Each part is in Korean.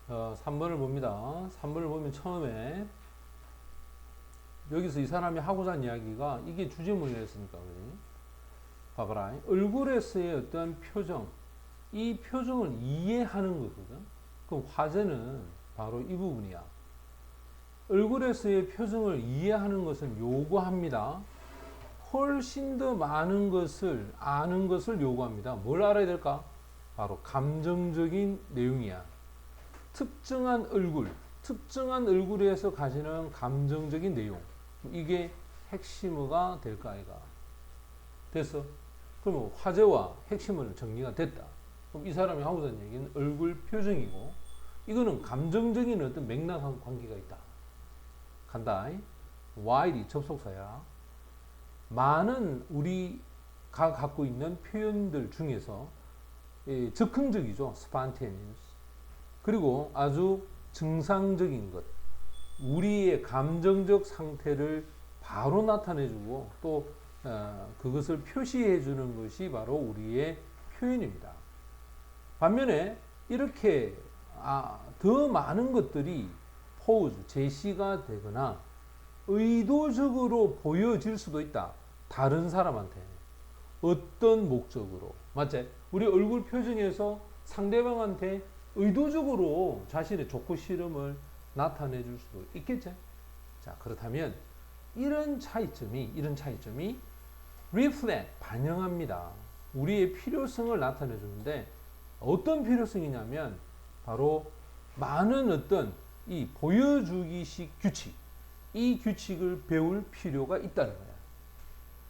3번을 봅니다. 3번을 보면 처음에 여기서 이 사람이 하고자 하는 이야기가 이게 주제문이었으니까 그지? 봐봐라. 얼굴에서의 어떤 표정, 이 표정을 이해하는 거거든. 그럼 화제는 바로 이 부분이야. 얼굴에서의 표정을 이해하는 것을 요구합니다. 훨씬 더 많은 것을 아는 것을 요구합니다. 뭘 알아야 될까? 바로 감정적인 내용이야. 특정한 얼굴에서 가지는 감정적인 내용. 이게 핵심어가 될까 아이가? 됐어? 그러면 화제와 핵심어는 정리가 됐다. 그럼 이 사람이 하고자 하는 얘기는 얼굴 표정이고, 이거는 감정적인 어떤 맥락한 관계가 있다. 간다. while이 접속사야. 많은 우리가 갖고 있는 표현들 중에서 즉흥적이죠. spontaneous. 그리고 아주 증상적인 것. 우리의 감정적 상태를 바로 나타내주고 또 그것을 표시해주는 것이 바로 우리의 표현입니다. 반면에 이렇게 더 많은 것들이 포즈, 제시가 되거나 의도적으로 보여질 수도 있다. 다른 사람한테. 어떤 목적으로. 맞지? 우리 얼굴 표정에서 상대방한테 의도적으로 자신의 좋고 싫음을 나타내 줄 수도 있겠지? 자, 그렇다면 이런 차이점이 reflect, 반영합니다. 우리의 필요성을 나타내 주는데 어떤 필요성이냐면 바로 많은 어떤 이 보여주기식 규칙, 이 규칙을 배울 필요가 있다는 거야.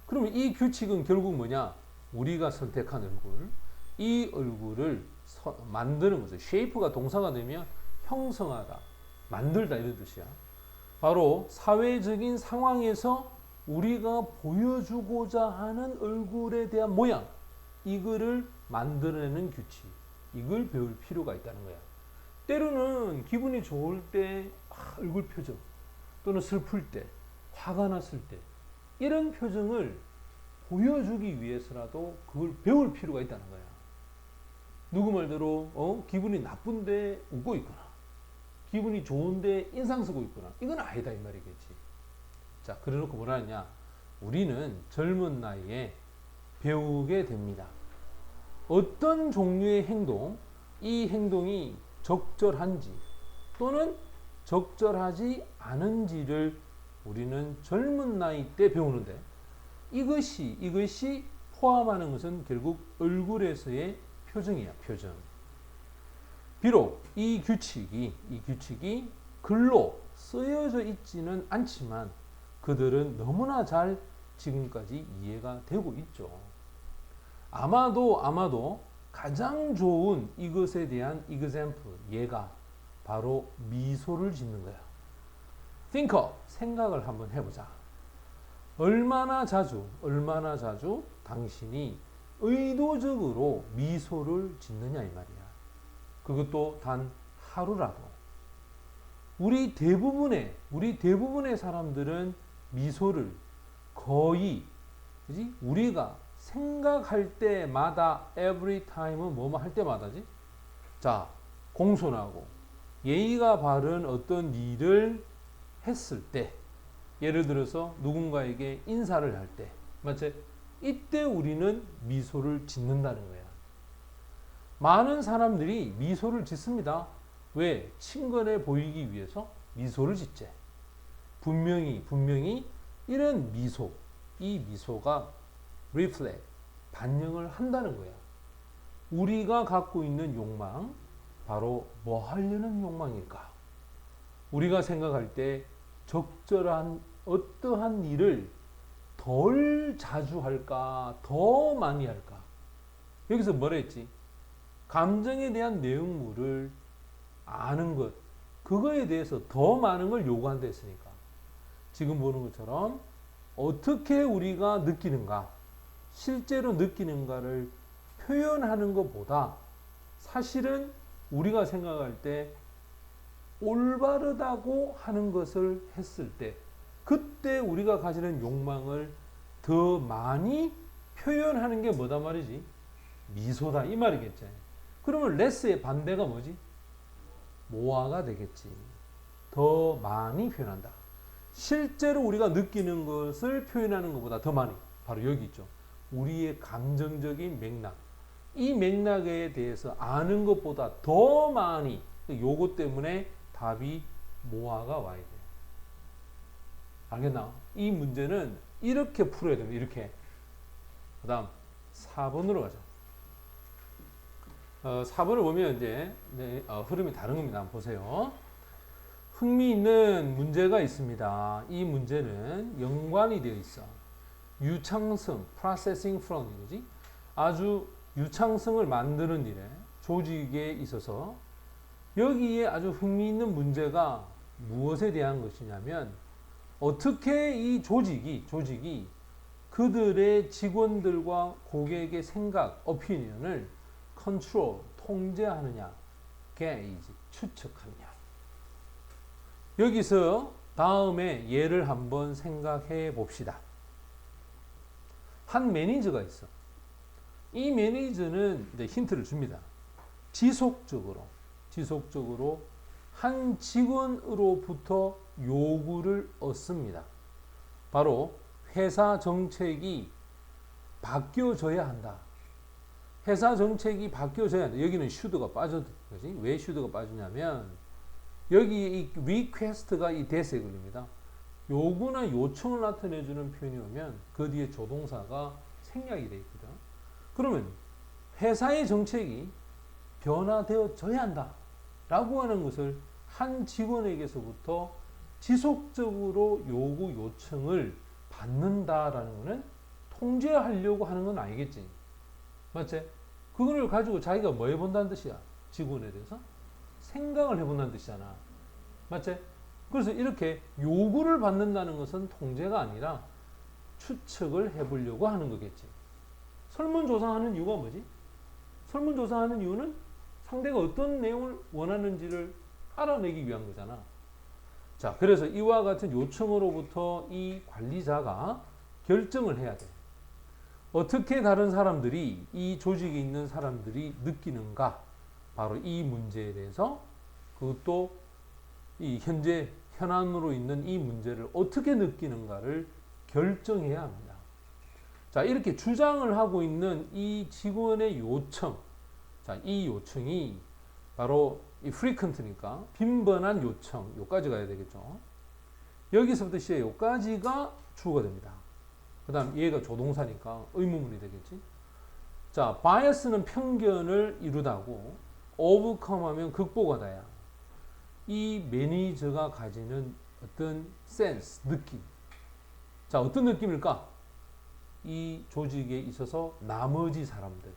그러면 이 규칙은 결국 뭐냐? 우리가 선택한 얼굴, 이 얼굴을 만드는 거죠. 쉐이프가 동사가 되면 형성하다, 만들다 이런 뜻이야. 바로 사회적인 상황에서 우리가 보여주고자 하는 얼굴에 대한 모양, 이거를 만들어내는 규칙, 이걸 배울 필요가 있다는 거야. 때로는 기분이 좋을 때 얼굴 표정, 또는 슬플 때, 화가 났을 때 이런 표정을 보여주기 위해서라도 그걸 배울 필요가 있다는 거야. 누구 말대로 기분이 나쁜데 웃고 있거나 기분이 좋은데 인상 쓰고 있거나 이건 아니다 이 말이겠지. 자, 그래놓고 뭐라 하냐? 우리는 젊은 나이에 배우게 됩니다. 어떤 종류의 행동, 이 행동이 적절한지 또는 적절하지 않은지를 우리는 젊은 나이 때 배우는데 이것이 포함하는 것은 결국 얼굴에서의 표정이야, 표정. 비록 이 규칙이 글로 쓰여져 있지는 않지만 그들은 너무나 잘 지금까지 이해가 되고 있죠. 아마도 가장 좋은 이것에 대한 example, 예가 바로 미소를 짓는 거야. think of, 생각을 한번 해보자. 얼마나 자주 당신이 의도적으로 미소를 짓느냐 이 말이야. 그것도 단 하루라도. 우리 대부분의 사람들은 미소를 거의, 그지? 우리가 생각할 때마다 every time은 뭐뭐 할 때마다지. 자, 공손하고 예의가 바른 어떤 일을 했을 때, 예를 들어서 누군가에게 인사를 할 때, 맞지? 이때 우리는 미소를 짓는다는 거야. 많은 사람들이 미소를 짓습니다. 왜? 친근해 보이기 위해서 미소를 짓지. 분명히 이런 미소, 이 미소가 reflect, 반영을 한다는 거야. 우리가 갖고 있는 욕망, 바로 뭐 하려는 욕망일까? 우리가 생각할 때 적절한 어떠한 일을 덜 자주 할까? 더 많이 할까? 여기서 뭐라 했지? 감정에 대한 내용물을 아는 것, 그거에 대해서 더 많은 걸 요구한다 했으니까. 지금 보는 것처럼 어떻게 우리가 느끼는가, 실제로 느끼는가를 표현하는 것보다 사실은 우리가 생각할 때 올바르다고 하는 것을 했을 때 그때 우리가 가지는 욕망을 더 많이 표현하는 게 뭐다 말이지? 미소다 이 말이겠지. 그러면 레스의 반대가 뭐지? 모아가 되겠지. 더 많이 표현한다. 실제로 우리가 느끼는 것을 표현하는 것보다 더 많이. 바로 여기 있죠. 우리의 감정적인 맥락. 이 맥락에 대해서 아는 것보다 더 많이. 요것 때문에 답이 모아가 와야 돼. 알겠나? 이 문제는 이렇게 풀어야 됩니다. 이렇게. 그 다음 4번으로 가자. 4번을 보면 이제 흐름이 다른 겁니다. 한번 보세요. 흥미있는 문제가 있습니다. 이 문제는 연관이 되어 있어. 유창성, processing from 이거지. 아주 유창성을 만드는 일에 조직에 있어서 여기에 아주 흥미있는 문제가 무엇에 대한 것이냐면 어떻게 이 조직이 그들의 직원들과 고객의 생각, 오피니언을 컨트롤, 통제하느냐, 게이지, 추측하느냐. 여기서 다음에 예를 한번 생각해 봅시다. 한 매니저가 있어. 이 매니저는 이제 힌트를 줍니다. 지속적으로 한 직원으로부터 요구를 얻습니다. 바로 회사 정책이 바뀌어져야 한다. 회사 정책이 바뀌어져야 한다. 여기는 should가 빠졌지. 왜 should가 빠지냐면 여기 이 request가 이 대세에 걸립니다. 요구나 요청을 나타내주는 표현이 오면 그 뒤에 조동사가 생략이 되어 있거든. 그러면 회사의 정책이 변화되어져야 한다 라고 하는 것을 한 직원에게서부터 지속적으로 요구 요청을 받는다라는 것은 통제하려고 하는 건 아니겠지. 맞지? 그거를 가지고 자기가 뭐 해본다는 뜻이야? 직원에 대해서 생각을 해본다는 뜻이잖아. 맞지? 그래서 이렇게 요구를 받는다는 것은 통제가 아니라 추측을 해보려고 하는 거겠지. 설문조사하는 이유가 뭐지? 설문조사하는 이유는 상대가 어떤 내용을 원하는지를 알아내기 위한 거잖아. 자, 그래서 이와 같은 요청으로부터 이 관리자가 결정을 해야 돼. 어떻게 다른 사람들이, 이 조직에 있는 사람들이 느끼는가? 바로 이 문제에 대해서, 그것도 이 현안으로 있는 이 문제를 어떻게 느끼는가를 결정해야 합니다. 자, 이렇게 주장을 하고 있는 이 직원의 요청. 자, 이 요청이 바로 이 frequent니까 빈번한 요청. 요까지 가야 되겠죠. 여기서부터 시작 요까지가 주어가 됩니다. 그 다음 얘가 조동사니까 의문문이 되겠지. 자, bias는 편견을 이루다고 overcome 하면 극복하다야. 이 매니저가 가지는 어떤 센스, 느낌. 자, 어떤 느낌일까? 이 조직에 있어서 나머지 사람들.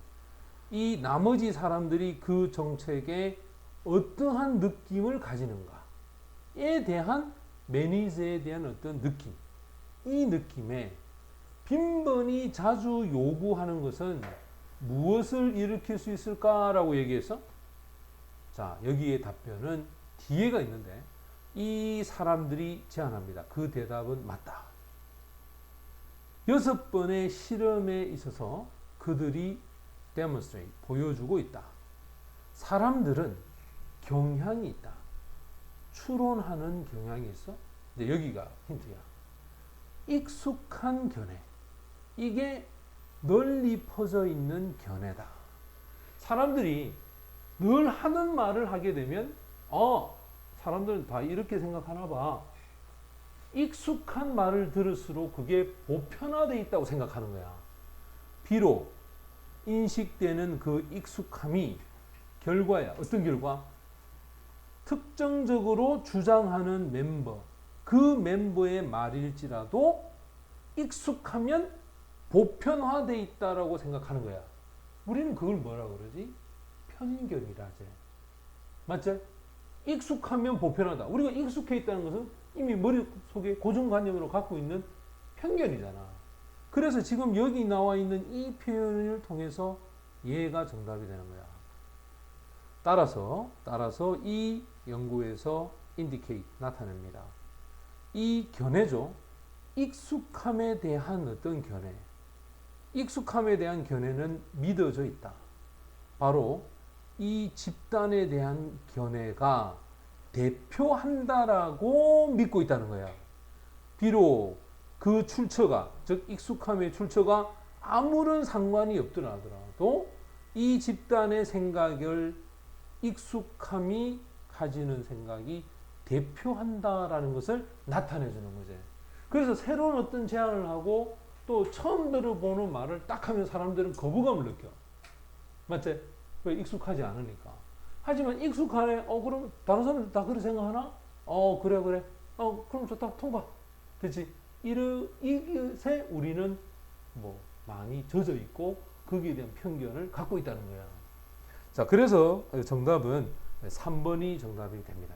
이 나머지 사람들이 그 정책에 어떠한 느낌을 가지는가에 대한 매니저에 대한 어떤 느낌. 이 느낌에 빈번히 자주 요구하는 것은 무엇을 일으킬 수 있을까라고 얘기해서 자, 여기에 답변은 뒤에가 있는데 이 사람들이 제안합니다. 그 대답은 맞다. 6번의 실험에 있어서 그들이 demonstrate, 보여주고 있다. 사람들은 경향이 있다. 추론하는 경향이 있어. 이제 여기가 힌트야. 익숙한 견해. 이게 널리 퍼져 있는 견해다. 사람들이 늘 하는 말을 하게 되면 사람들은 다 이렇게 생각하나 봐. 익숙한 말을 들을수록 그게 보편화되어 있다고 생각하는 거야. 비록 인식되는 그 익숙함이 결과야. 어떤 결과? 특정적으로 주장하는 멤버, 그 멤버의 말일지라도 익숙하면 보편화되어 있다라고 생각하는 거야. 우리는 그걸 뭐라고 그러지? 편견이라지. 맞지? 익숙하면 보편하다. 우리가 익숙해 있다는 것은 이미 머릿속에 고정관념으로 갖고 있는 편견이잖아. 그래서 지금 여기 나와 있는 이 표현을 통해서 얘가 정답이 되는 거야. 따라서 이 연구에서 indicate, 나타냅니다. 이 견해죠. 익숙함에 대한 어떤 견해. 익숙함에 대한 견해는 믿어져 있다. 바로 이 집단에 대한 견해가 대표한다라고 믿고 있다는 거야. 비록 그 출처가, 즉 익숙함의 출처가 아무런 상관이 없더라도 이 집단의 생각을 익숙함이 가지는 생각이 대표한다라는 것을 나타내 주는 거지. 그래서 새로운 어떤 제안을 하고 또 처음 들어보는 말을 딱 하면 사람들은 거부감을 느껴. 맞지? 왜? 익숙하지 않으니까. 하지만 익숙하네. 그럼 다른 사람들 다 그렇게 생각하나? 그래. 그럼 좋다. 통과. 그렇지? 이것에 우리는 뭐 많이 젖어 있고 거기에 대한 편견을 갖고 있다는 거야. 자, 그래서 정답은 3번이 정답이 됩니다.